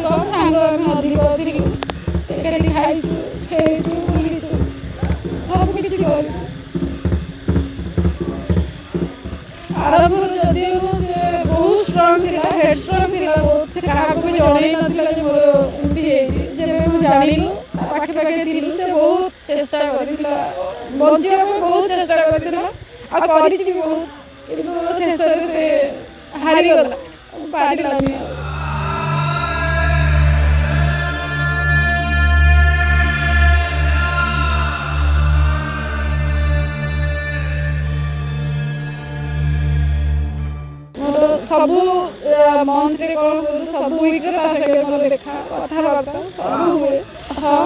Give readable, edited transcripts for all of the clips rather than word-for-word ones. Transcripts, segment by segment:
सब सांग अधिक अधिक एकाठी खाइचु खेलु बुलीचु सब किसी कर आरंभ जदि से बहुत स्ट्रॉन्ग थिला हेड स्ट्रॉन्ग थिला बहुत से कहा भी जणै नथिला जे मोर एमती हेछि जेबे हम जानिलु पाखे पाखे थिलु से बहुत चेष्टा करिथिला बंचिया बहुत चेष्टा करिथिला आ करिछि बहुत किंतु शेष से हारी गला पारिलानी सबू मंथ रे कौन सबू वीक मोर देखा कथबार्ता सब हुए हाँ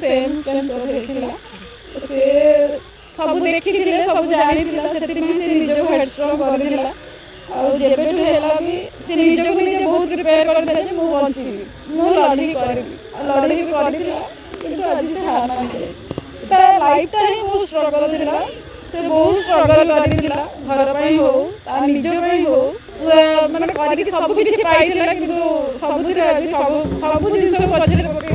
सेम कैंसर से सब देखी सब जानी से निज हेडस्ट्रंग कर जेबेठू है भी से निज को निजे बहुत प्रिपेयर करते मुझे बची मु लड़ी लड़ी भी कर आज से हार मान लाइफ ही बहुत स्ट्रगल थी से बहुत स्ट्रगल करिथिला घर पई हो ता निज पई हो माने करी सब किछि पाइथिला किंतु सब जिंस पछरे